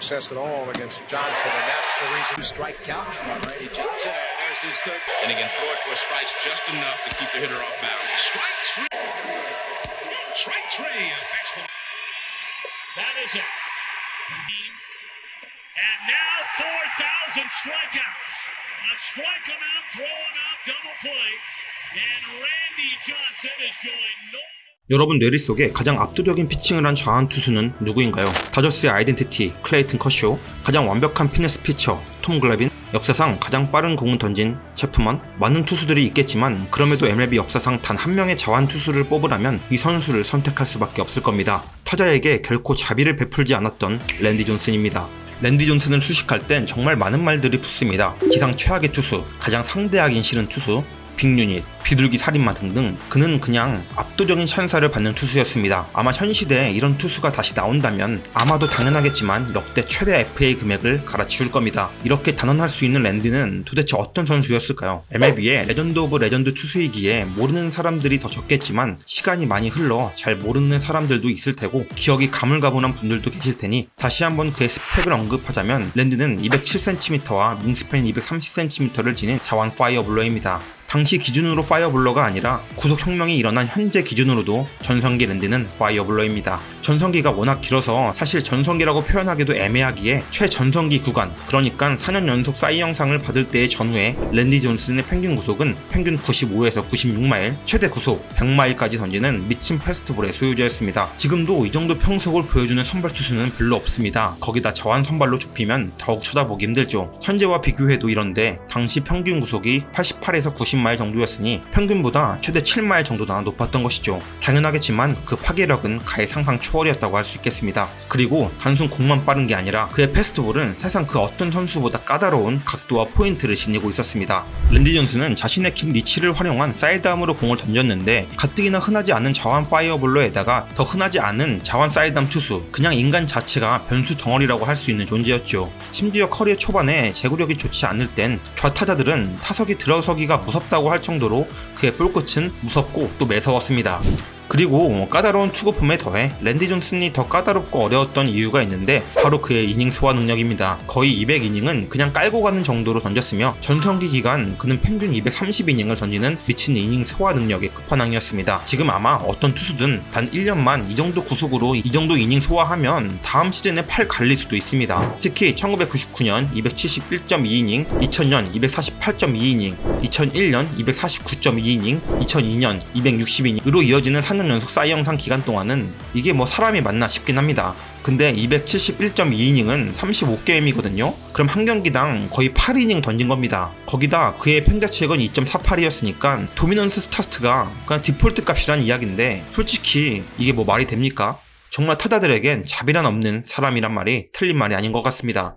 success at all against Johnson, and that's the reason. Strike count from Randy Johnson, and there's his third. And again, throw it for strikes just enough to keep the hitter off balance. Strike three. Strike three. A fastball. That is it. And now 4,000 strikeouts. Strike him out, throw him out, double play. And Randy Johnson is showing no. 여러분 뇌리 속에 가장 압도적인 피칭을 한 좌완 투수는 누구인가요? 다저스의 아이덴티티 클레이튼 커쇼, 가장 완벽한 피니스 피처 톰 글래빈, 역사상 가장 빠른 공을 던진 체프먼. 많은 투수들이 있겠지만 그럼에도 MLB 역사상 단 한 명의 좌완 투수를 뽑으라면 이 선수를 선택할 수밖에 없을 겁니다. 타자에게 결코 자비를 베풀지 않았던 랜디 존슨입니다. 랜디 존슨을 수식할 땐 정말 많은 말들이 붙습니다. 기상 최악의 투수, 가장 상대하긴 싫은 투수, 빅유닛, 비둘기 살인마 등등. 그는 그냥 압도적인 찬사를 받는 투수였습니다. 아마 현 시대에 이런 투수가 다시 나온다면 아마도 당연하겠지만 역대 최대 FA 금액을 갈아치울 겁니다. 이렇게 단언할 수 있는 랜디는 도대체 어떤 선수였을까요? MLB의 레전드 오브 레전드 투수이기에 모르는 사람들이 더 적겠지만 시간이 많이 흘러 잘 모르는 사람들도 있을 테고 기억이 가물가물한 분들도 계실 테니 다시 한번 그의 스펙을 언급하자면 랜디는 207cm와 윙스팬 230cm를 지닌 자완 파이어블러입니다. 당시 기준으로 파이어블러가 아니라 구속혁명이 일어난 현재 기준으로도 전성기 랜디는 파이어블러입니다. 전성기가 워낙 길어서 사실 전성기라고 표현하기도 애매하기에 최전성기 구간, 그러니까 4년 연속 사이영상을 받을 때의 전후에 랜디 존슨의 평균 구속은 평균 95에서 96마일, 최대 구속 100마일까지 던지는 미친 패스트볼의 소유자였습니다. 지금도 이 정도 평속을 보여주는 선발 투수는 별로 없습니다. 거기다 저한 선발로 좁히면 더욱 쳐다보기 힘들죠. 현재와 비교해도 이런데 당시 평균 구속이 88에서 90마일 정도였으니 평균보다 최대 7마일 정도나 높았던 것이죠. 당연하겠지만 그 파괴력은 가히 상상 초월이었다고 할 수 있겠습니다. 그리고 단순 공만 빠른 게 아니라 그의 패스트볼은 사실상 그 어떤 선수보다 까다로운 각도와 포인트를 지니고 있었습니다. 랜디 존슨은 자신의 긴 리치를 활용한 사이드암으로 공을 던졌는데 가뜩이나 흔하지 않은 자완 파이어볼러에다가 더 흔하지 않은 자완 사이드암 투수, 그냥 인간 자체가 변수 덩어리라고 할 수 있는 존재였죠. 심지어 커리어 초반에 제구력이 좋지 않을 땐 좌타자들은 타석이 들어서기가 무섭다고 할 정도로 그의 볼끝은 무섭고 또 매서웠습니다. 그리고 까다로운 투구폼에 더해 랜디 존슨이 더 까다롭고 어려웠던 이유가 있는데 바로 그의 이닝 소화 능력입니다. 거의 200이닝은 그냥 깔고 가는 정도로 던졌으며 전성기 기간 그는 평균 230이닝을 던지는 미친 이닝 소화 능력의 끝판왕이었습니다. 지금 아마 어떤 투수든 단 1년만 이 정도 구속으로 이 정도 이닝 소화하면 다음 시즌에 팔 갈릴 수도 있습니다. 특히 1999년 271.2이닝, 2000년 248.2이닝, 2001년 249.2이닝, 2002년 260이닝으로 이어지는 4년 연속 사이영상 기간 동안은 이게 뭐 사람이 맞나 싶긴 합니다. 근데 271.2이닝은 35게임이거든요? 그럼 한 경기당 거의 8이닝 던진 겁니다. 거기다 그의 평자책은 2.48이었으니까 도미넌스 스타트가 그냥 디폴트 값이란 이야기인데 솔직히 이게 뭐 말이 됩니까? 정말 타자들에겐 자비란 없는 사람이란 말이 틀린 말이 아닌 것 같습니다.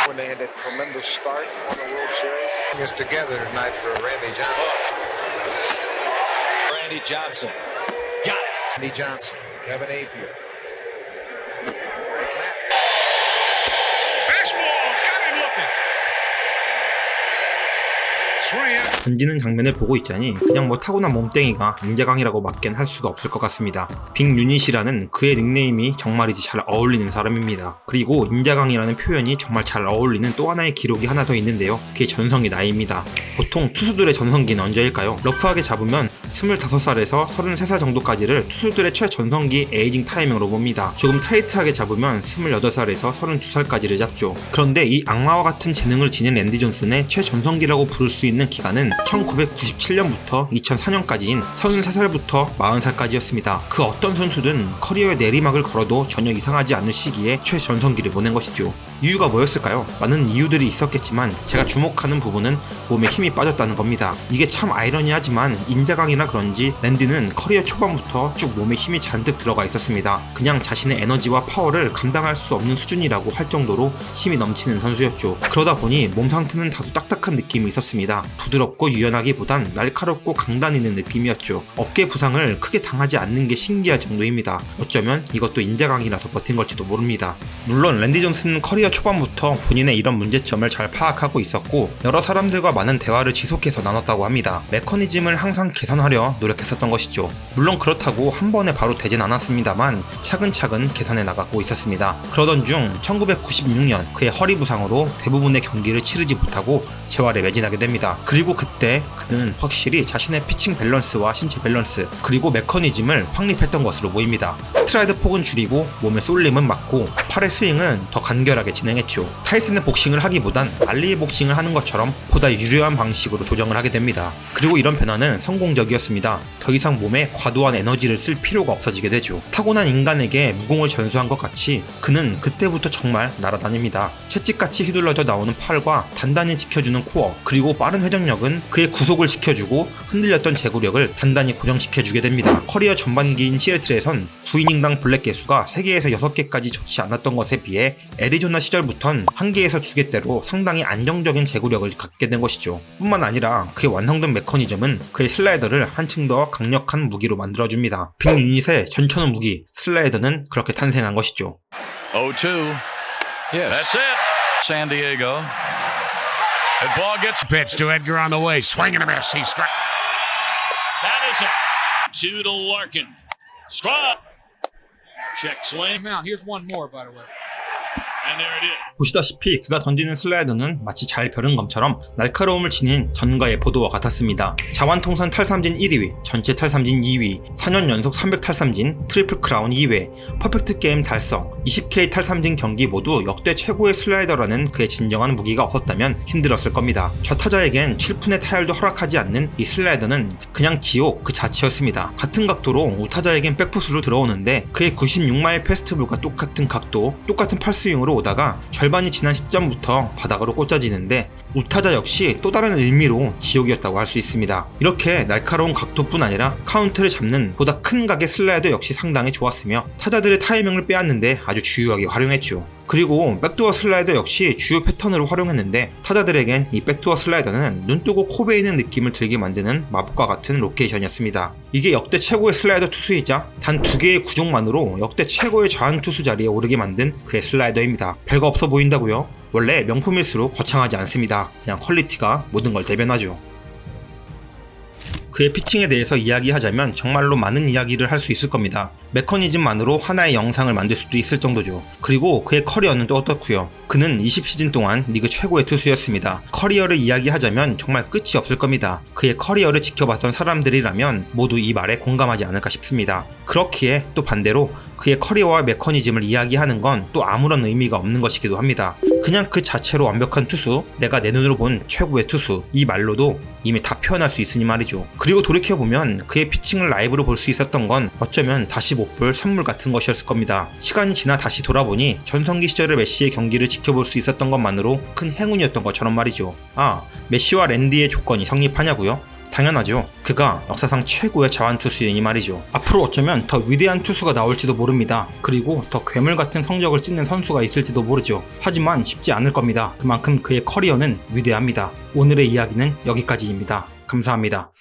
When they had that tremendous start on the World Series, it's together tonight for Randy Johnson. Randy Johnson. Got it. Randy Johnson, Kevin Appier. Fastball. Got him looking. 던지는 장면을 보고 있자니 그냥 뭐 타고난 몸땡이가 인자강이라고 맞겐 할 수가 없을 것 같습니다. 빅유닛이라는 그의 닉네임이 정말이지 잘 어울리는 사람입니다. 그리고 인자강이라는 표현이 정말 잘 어울리는 또 하나의 기록이 하나 더 있는데요. 그게 전성기 나이입니다. 보통 투수들의 전성기는 언제일까요? 러프하게 잡으면 25살에서 33살 정도까지를 투수들의 최전성기 에이징 타이밍으로 봅니다. 조금 타이트하게 잡으면 28살에서 32살까지를 잡죠. 그런데 이 악마와 같은 재능을 지닌 랜디 존슨의 최전성기라고 부를 수 있는 기간은 1997년부터 2004년까지인 33살부터 40살까지였습니다. 그 어떤 선수든 커리어의 내리막을 걸어도 전혀 이상하지 않을 시기에 최전성기를 보낸 것이죠. 이유가 뭐였을까요? 많은 이유들이 있었겠지만 제가 주목하는 부분은 몸에 힘이 빠졌다는 겁니다. 이게 참 아이러니하지만 인자강이라 그런지 랜디는 커리어 초반부터 쭉 몸에 힘이 잔뜩 들어가 있었습니다. 그냥 자신의 에너지와 파워를 감당할 수 없는 수준이라고 할 정도로 힘이 넘치는 선수였죠. 그러다 보니 몸 상태는 다소 딱딱한 느낌이 있었습니다. 부드럽고 유연하기보단 날카롭고 강단 있는 느낌이었죠. 어깨 부상을 크게 당하지 않는 게 신기할 정도입니다. 어쩌면 이것도 인자강이라서 버틴 걸지도 모릅니다. 물론 랜디 존슨은 커리어 초반부터 본인의 이런 문제점을 잘 파악하고 있었고 여러 사람들과 많은 대화를 지속해서 나눴다고 합니다. 메커니즘을 항상 개선하려 노력했었던 것이죠. 물론 그렇다고 한 번에 바로 되진 않았습니다만 차근차근 개선해 나가고 있었습니다. 그러던 중 1996년 그의 허리 부상으로 대부분의 경기를 치르지 못하고 재활에 매진하게 됩니다. 그리고 그때 그는 확실히 자신의 피칭 밸런스와 신체 밸런스 그리고 메커니즘을 확립했던 것으로 보입니다. 스트라이드 폭은 줄이고 몸의 쏠림은 막고 팔의 스윙은 더 간결하게 진행했죠. 타이슨의 복싱을 하기보단 알리의 복싱을 하는 것처럼 보다 유려한 방식으로 조정을 하게 됩니다. 그리고 이런 변화는 성공적이었습니다. 더 이상 몸에 과도한 에너지를 쓸 필요가 없어지게 되죠. 타고난 인간에게 무공을 전수한 것 같이 그는 그때부터 정말 날아다닙니다. 채찍같이 휘둘러져 나오는 팔과 단단히 지켜주는 코어 그리고 빠른 회전력은 그의 구속을 지켜주고 흔들렸던 제구력을 단단히 고정시켜주게 됩니다. 커리어 전반기인 시애틀에선 9이닝당 블랙 개수가 3개에서 6개까지 좋지 않았던 것에 비해 애리조나 시절부턴 1개에서 2개대로 상당히 안정적인 제구력을 갖게 된 것이죠. 뿐만 아니라 그의 완성된 메커니즘은 그의 슬라이더를 한층 더 강력한 무기로 만들어줍니다. 빅 유닛의 전천후 무기 슬라이더는 그렇게 탄생한 것이죠. 0-2. Yes. That's it. San Diego. The ball gets Pitch to Edgar on the way. Swing and a miss. He struck. That is it. 2 to Larkin. Strike. Check swing. Now, here's one more, by the way. And there it is. 보시다시피 그가 던지는 슬라이더는 마치 잘 벼른 검처럼 날카로움을 지닌 전가의 보도와 같았습니다. 자완통산 탈삼진 1위, 전체 탈삼진 2위, 4년 연속 300 탈삼진, 트리플 크라운 2회, 퍼펙트 게임 달성, 20K 탈삼진 경기 모두 역대 최고의 슬라이더라는 그의 진정한 무기가 없었다면 힘들었을 겁니다. 좌타자에겐 7푼의 타율도 허락하지 않는 이 슬라이더는 그냥 지옥 그 자체였습니다. 같은 각도로 우타자에겐 백푸스로 들어오는데 그의 96마일 패스트볼과 똑같은 각도, 똑같은 팔스윙으로 오다가 절반이 지난 시점부터 바닥으로 꽂아지는데 우타자 역시 또 다른 의미로 지옥이었다고 할 수 있습니다. 이렇게 날카로운 각도뿐 아니라 카운트를 잡는 보다 큰 각의 슬라이더 역시 상당히 좋았으며 타자들의 타이밍을 빼앗는데 아주 주요하게 활용했죠. 그리고 백도어 슬라이더 역시 주요 패턴으로 활용했는데 타자들에겐 이 백도어 슬라이더는 눈뜨고 코 베이는 느낌을 들게 만드는 마법과 같은 로케이션이었습니다. 이게 역대 최고의 슬라이더 투수이자 단 2개의 구종만으로 역대 최고의 좌완 투수 자리에 오르게 만든 그의 슬라이더입니다. 별거 없어 보인다고요? 원래 명품일수록 거창하지 않습니다. 그냥 퀄리티가 모든 걸 대변하죠. 그의 피칭에 대해서 이야기하자면 정말로 많은 이야기를 할 수 있을 겁니다. 메커니즘만으로 하나의 영상을 만들 수도 있을 정도죠. 그리고 그의 커리어는 또 어떻고요? 그는 20시즌 동안 리그 최고의 투수였습니다. 커리어를 이야기하자면 정말 끝이 없을 겁니다. 그의 커리어를 지켜봤던 사람들이라면 모두 이 말에 공감하지 않을까 싶습니다. 그렇기에 또 반대로 그의 커리어와 메커니즘을 이야기하는 건 또 아무런 의미가 없는 것이기도 합니다. 그냥 그 자체로 완벽한 투수, 내가 내 눈으로 본 최고의 투수, 이 말로도 이미 다 표현할 수 있으니 말이죠. 그리고 돌이켜보면 그의 피칭을 라이브로 볼 수 있었던 건 어쩌면 다시 못 볼 선물 같은 것이었을 겁니다. 시간이 지나 다시 돌아보니 전성기 시절의 메시의 경기를 지켜볼 수 있었던 것만으로 큰 행운이었던 것처럼 말이죠. 아, 메시와 랜디의 조건이 성립하냐고요? 당연하죠. 그가 역사상 최고의 자완 투수이니 말이죠. 앞으로 어쩌면 더 위대한 투수가 나올지도 모릅니다. 그리고 더 괴물 같은 성적을 찍는 선수가 있을지도 모르죠. 하지만 쉽지 않을 겁니다. 그만큼 그의 커리어는 위대합니다. 오늘의 이야기는 여기까지입니다. 감사합니다.